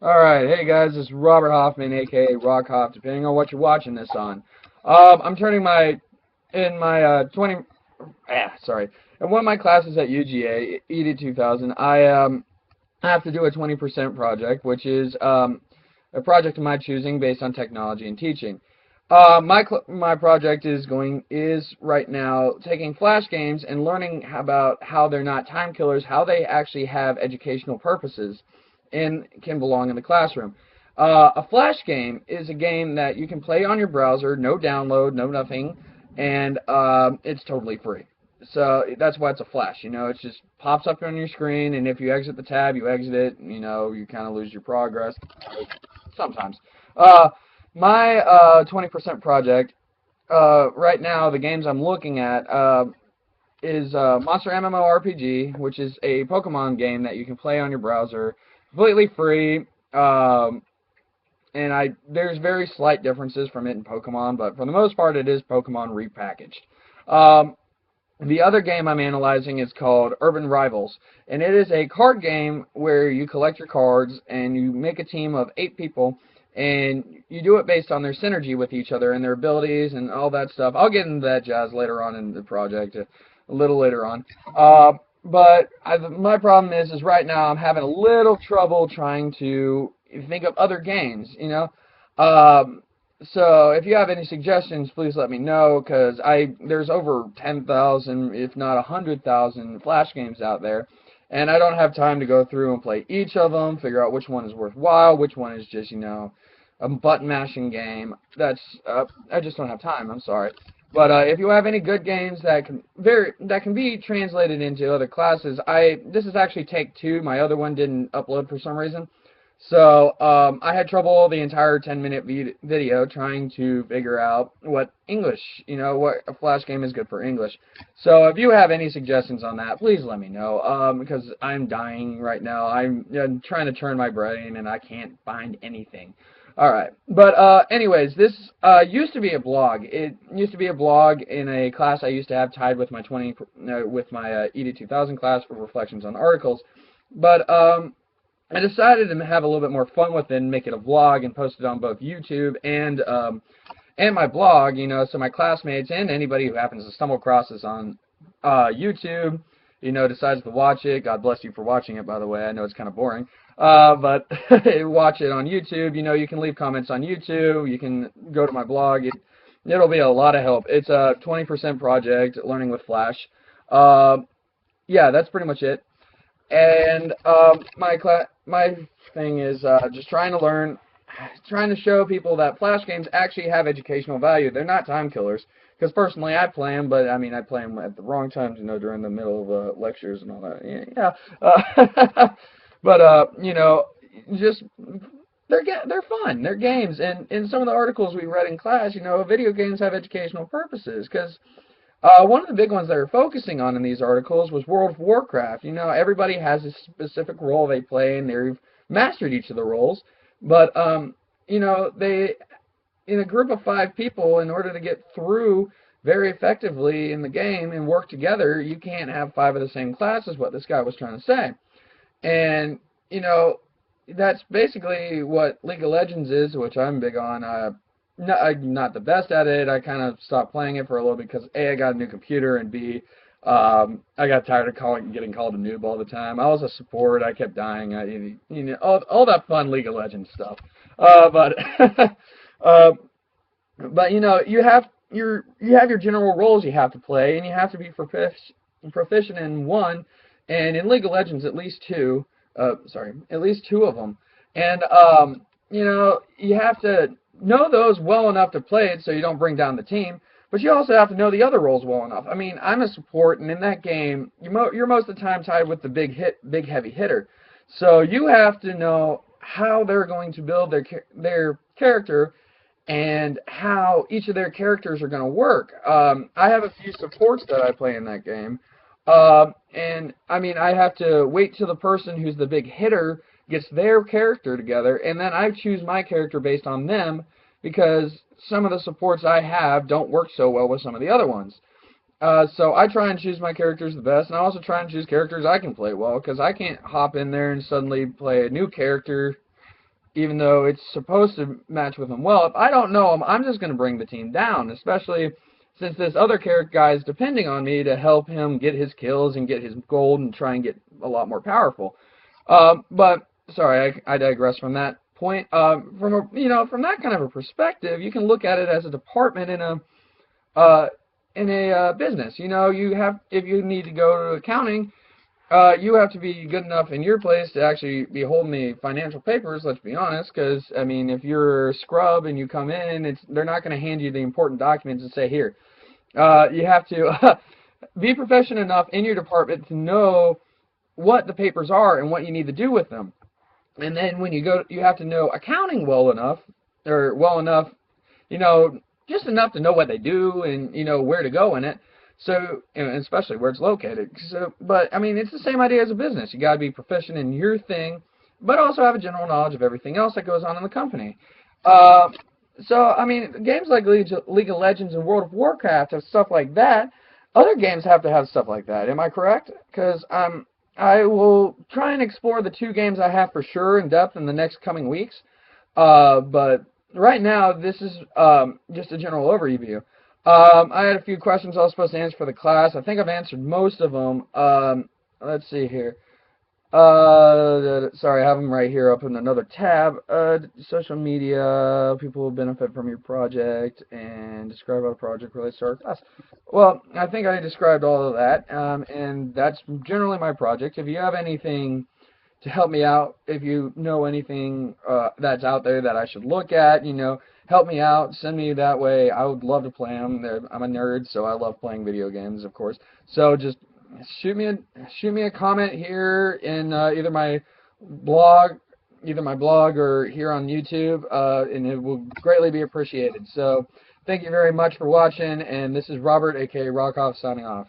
Alright, hey guys, this is Robert Hoffman, aka Rock Hoff, depending on what you're watching this on. I'm turning in my 20, sorry, in one of my classes at UGA, ED 2000, I have to do a 20% project, which is a project of my choosing based on technology and teaching. My project is right now taking Flash games and learning about how they're not time killers, how they actually have educational purposes and can belong in the classroom. A Flash game is a game that you can play on your browser, no download, no nothing, and it's totally free. So that's why it's a Flash. It just pops up on your screen, and if you exit the tab, you exit it. You kind of lose your progress sometimes. Uh, my 20% project right now, the games I'm looking at is Monster MMORPG, which is a Pokemon game that you can play on your browser, completely free. And there's very slight differences from it in Pokemon, but for the most part, it is Pokemon repackaged. Um, the other game I'm analyzing is called Urban Rivals, and it is a card game where you collect your cards and you make a team of 8 people, and you do it based on their synergy with each other and their abilities and all that stuff. I'll get into that jazz later on in the project, a little later on. My problem is right now I'm having a little trouble trying to think of other games. Um, so if you have any suggestions, please let me know, because there's over 10,000, if not 100,000 Flash games out there, and I don't have time to go through and play each of them, figure out which one is worthwhile, which one is just a button mashing game. I just don't have time. I'm sorry. But if you have any good games that can be translated into other classes, this is actually take two. My other one didn't upload for some reason. So I had trouble the entire 10-minute video trying to figure out what what a Flash game is good for English. So if you have any suggestions on that, please let me know, because I'm dying right now. I'm trying to turn my brain, and I can't find anything. All right, but anyways, this used to be a blog. It used to be a blog in a class I used to have tied with my ED 2000 class for reflections on articles, but I decided to have a little bit more fun with it and make it a vlog and post it on both YouTube and my blog, so my classmates and anybody who happens to stumble across this on YouTube, decides to watch it. God bless you for watching it, by the way. I know it's kind of boring. But watch it on YouTube. You can leave comments on YouTube. You can go to my blog. It'll be a lot of help. It's a 20% project, learning with Flash. Yeah, that's pretty much it. And my thing is just trying to show people that Flash games actually have educational value. They're not time killers. Because personally, I play them, but I mean, I play them at the wrong times, during the middle of lectures and all that. Yeah. But just they're fun. They're games, and in some of the articles we read in class, video games have educational purposes. Because one of the big ones they were focusing on in these articles was World of Warcraft. Everybody has a specific role they play, and they've mastered each of the roles. But they in a group of 5 people, in order to get through very effectively in the game and work together, you can't have 5 of the same class, is what this guy was trying to say. And, that's basically what League of Legends is, which I'm big on. I'm not the best at it. I kind of stopped playing it for a little bit because A, I got a new computer, and B, I got tired of getting called a noob all the time. I was a support. I kept dying. All that fun League of Legends stuff. But uh, but you have your general roles you have to play, and you have to be proficient in one, and in League of Legends at least two. At least 2 of them, and you have to know those well enough to play it so you don't bring down the team. But you also have to know the other roles well enough. I mean, I'm a support, and in that game, you're most of the time tied with the big heavy hitter. So you have to know how they're going to build their character and how each of their characters are going to work. I have a few supports that I play in that game. And I mean, I have to wait till the person who's the big hitter gets their character together, and then I choose my character based on them, because some of the supports I have don't work so well with some of the other ones. So I try and choose my characters the best, and I also try and choose characters I can play well, because I can't hop in there and suddenly play a new character even though it's supposed to match with him well. If I don't know him, I'm just going to bring the team down, especially since this other character guy is depending on me to help him get his kills and get his gold and try and get a lot more powerful. But sorry, I digress from that point. From that kind of a perspective, you can look at it as a department in a business. If you need to go to accounting, you have to be good enough in your place to actually be holding the financial papers, let's be honest, because, I mean, if you're a scrub and you come in, they're not going to hand you the important documents and say, here. You have to be proficient enough in your department to know what the papers are and what you need to do with them. And then when you go, you have to know accounting well enough, just enough to know what they do and, where to go in it. So, especially where it's located. So, but, I mean, it's the same idea as a business. You got to be proficient in your thing, but also have a general knowledge of everything else that goes on in the company. So, I mean, games like League of Legends and World of Warcraft have stuff like that. Other games have to have stuff like that. Am I correct? Because I will try and explore the 2 games I have for sure in depth in the next coming weeks. But right now, this is just a general overview. I had a few questions I was supposed to answer for the class. I think I've answered most of them. Let's see here. Sorry, I have them right here up in another tab. Social media, people who benefit from your project, and describe how the project relates to our class. Well, I think I described all of that, and that's generally my project. If you have anything to help me out, if you know anything that's out there that I should look at, help me out, send me that way. I would love to play them. I'm a nerd, so I love playing video games, of course. So just shoot me a comment here in either my blog or here on YouTube, and it will greatly be appreciated. So thank you very much for watching, and this is Robert, aka Rockoff, signing off.